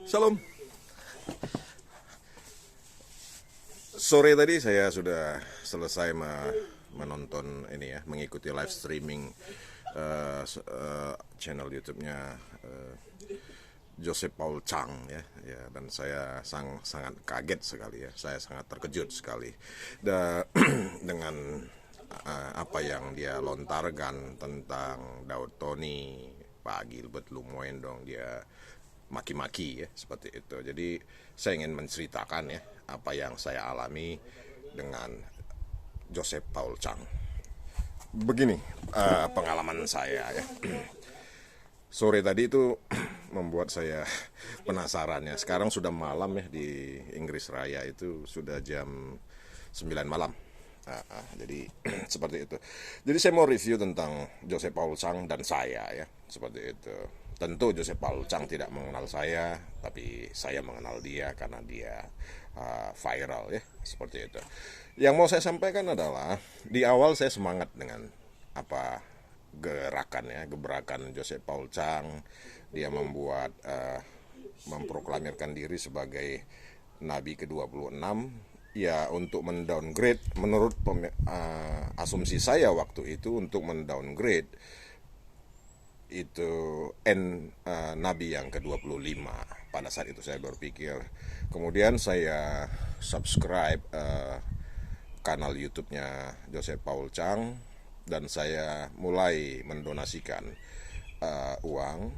Shalom. Sore tadi saya sudah selesai menonton ini ya, mengikuti live streaming channel YouTube-nya Joseph Paul Chang ya, dan saya sangat kaget sekali ya, saya sangat terkejut sekali dengan apa yang dia lontarkan tentang Daud Tony, Pak Gilbert Lumoendong, dia maki-maki ya, seperti itu. Jadi saya ingin menceritakan ya apa yang saya alami dengan Joseph Paul Chang. Begini pengalaman saya ya. Sore tadi itu membuat saya penasaran ya. Sekarang sudah malam ya, di Inggris Raya itu sudah jam 9 malam. Jadi seperti itu. Jadi saya mau review tentang Joseph Paul Chang dan saya ya, seperti itu. Tentu Joseph Paul Chang tidak mengenal saya, tapi saya mengenal dia karena dia viral ya, seperti itu. Yang mau saya sampaikan adalah di awal saya semangat dengan apa gebrakan Joseph Paul Chang. Dia membuat memproklamirkan diri sebagai Nabi ke-26 ya, untuk mendowngrade, menurut asumsi saya waktu itu, untuk mendowngrade itu Nabi yang ke-25 pada saat itu saya berpikir. Kemudian saya subscribe kanal YouTube-nya Joseph Paul Chang, dan saya mulai mendonasikan uang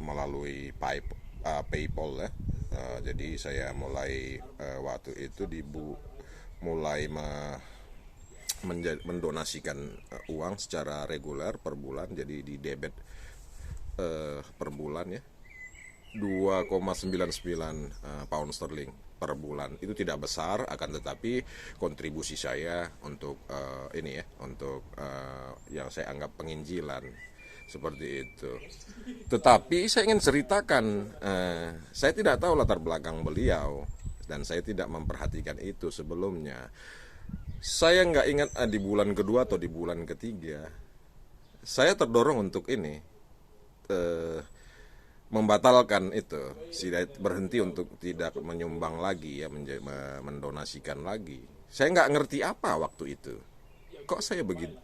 melalui PayPal ya. Jadi saya mulai waktu itu mulai mendonasikan uang secara reguler per bulan, jadi di debit per bulan ya, 2,99 pound sterling per bulan. Itu tidak besar, akan tetapi kontribusi saya untuk ini ya, untuk yang saya anggap penginjilan, seperti itu. Tetapi saya ingin ceritakan, saya tidak tahu latar belakang beliau, dan saya tidak memperhatikan itu sebelumnya. Saya nggak ingat di bulan kedua atau di bulan ketiga, saya terdorong untuk ini, membatalkan itu, berhenti untuk tidak menyumbang lagi ya, mendonasikan lagi. Saya nggak ngerti apa waktu itu, kok saya begitu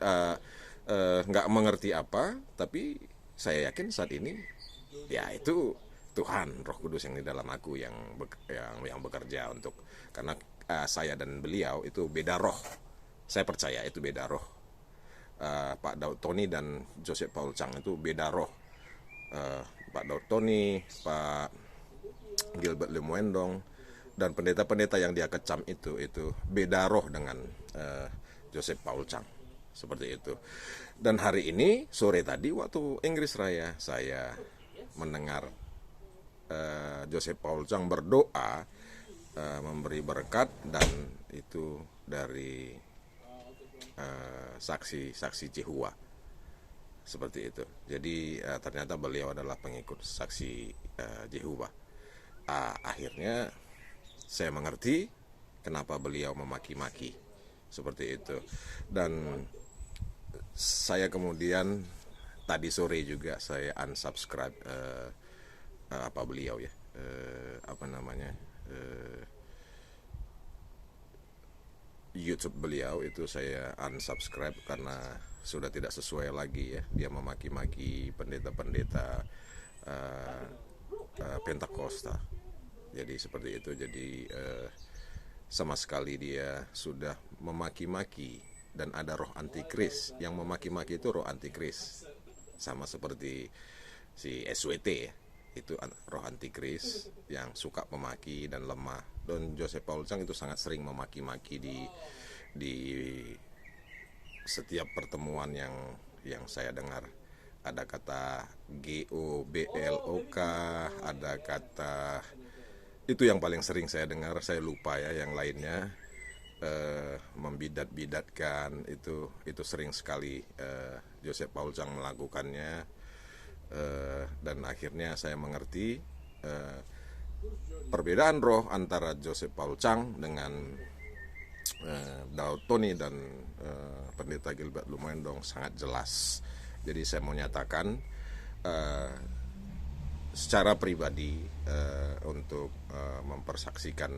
nggak mengerti apa, tapi saya yakin saat ini ya itu Tuhan Roh Kudus yang di dalam aku yang bekerja untuk, karena saya dan beliau itu beda roh. Saya percaya itu beda roh. Pak Daud Tony dan Joseph Paul Chang itu beda roh. Pak Daud Tony, Pak Gilbert Lumoendong, dan pendeta-pendeta yang dia kecam itu beda roh dengan Joseph Paul Chang, seperti itu. Dan hari ini sore tadi waktu Inggris Raya, saya mendengar Joseph Paul Chang berdoa, memberi berkat, dan itu dari saksi Jehovah, seperti itu. Jadi ternyata beliau adalah pengikut saksi Jehovah. Akhirnya saya mengerti kenapa beliau memaki-maki, seperti itu. Dan saya kemudian tadi sore juga saya unsubscribe beliau ya, YouTube beliau itu saya unsubscribe karena sudah tidak sesuai lagi ya, dia memaki-maki pendeta-pendeta Pentakosta. Jadi seperti itu. Jadi sama sekali dia sudah memaki-maki, dan ada roh antikris. Yang memaki-maki itu roh antikris, sama seperti si SWT ya, itu roh antikris yang suka memaki dan lemah. Don Joseph Paul Chang itu sangat sering memaki-maki di setiap pertemuan yang saya dengar. Ada kata GOBLOK, ada kata, itu yang paling sering saya dengar. Saya lupa ya yang lainnya. Membidat-bidatkan itu sering sekali Joseph Paul Chang melakukannya. Dan akhirnya saya mengerti perbedaan roh antara Joseph Paul Chang dengan Daud Tony dan pendeta Gilbert Lumoendong sangat jelas. Jadi saya mau nyatakan, secara pribadi untuk mempersaksikan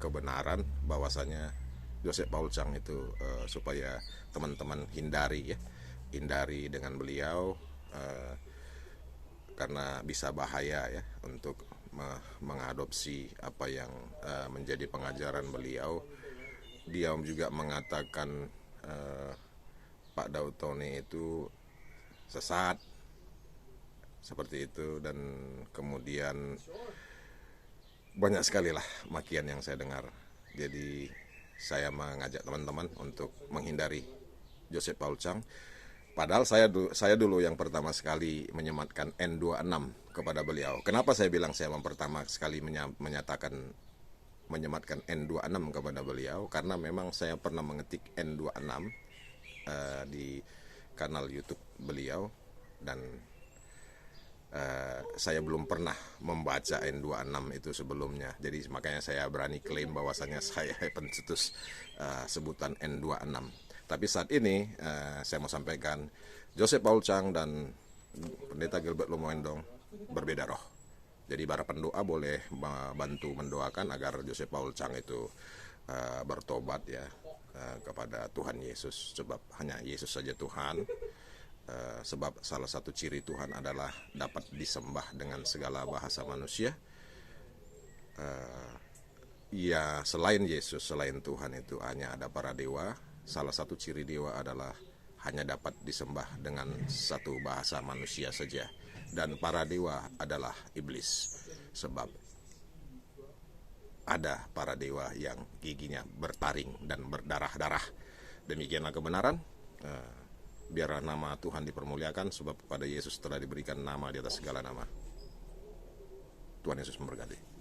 kebenaran bahwasanya Joseph Paul Chang itu supaya teman-teman hindari dengan beliau karena bisa bahaya ya untuk mengadopsi apa yang menjadi pengajaran beliau. Dia juga mengatakan Pak Daud Tone itu sesat seperti itu, dan kemudian banyak sekali lah makian yang saya dengar. Jadi saya mengajak teman-teman untuk menghindari Joseph Paul Chang. Padahal saya dulu yang pertama sekali menyematkan N26 kepada beliau. Kenapa saya bilang saya pertama sekali menyematkan N26 kepada beliau? Karena memang saya pernah mengetik N26 di kanal YouTube beliau, dan saya belum pernah membaca N26 itu sebelumnya. Jadi makanya saya berani klaim bahwasanya saya pencetus sebutan N26. Tapi saat ini saya mau sampaikan, Joseph Paul Chang dan Pendeta Gilbert Lumendong berbeda roh. Jadi para pendoa boleh bantu mendoakan agar Joseph Paul Chang itu bertobat ya kepada Tuhan Yesus, sebab hanya Yesus saja Tuhan. Sebab salah satu ciri Tuhan adalah dapat disembah dengan segala bahasa manusia. Ya, selain Yesus, selain Tuhan itu hanya ada para dewa. Salah satu ciri dewa adalah hanya dapat disembah dengan satu bahasa manusia saja. Dan para dewa adalah iblis, sebab ada para dewa yang giginya bertaring dan berdarah-darah. Demikianlah kebenaran. Biarlah nama Tuhan dipermuliakan, sebab kepada Yesus telah diberikan nama di atas segala nama. Tuhan Yesus memberkati.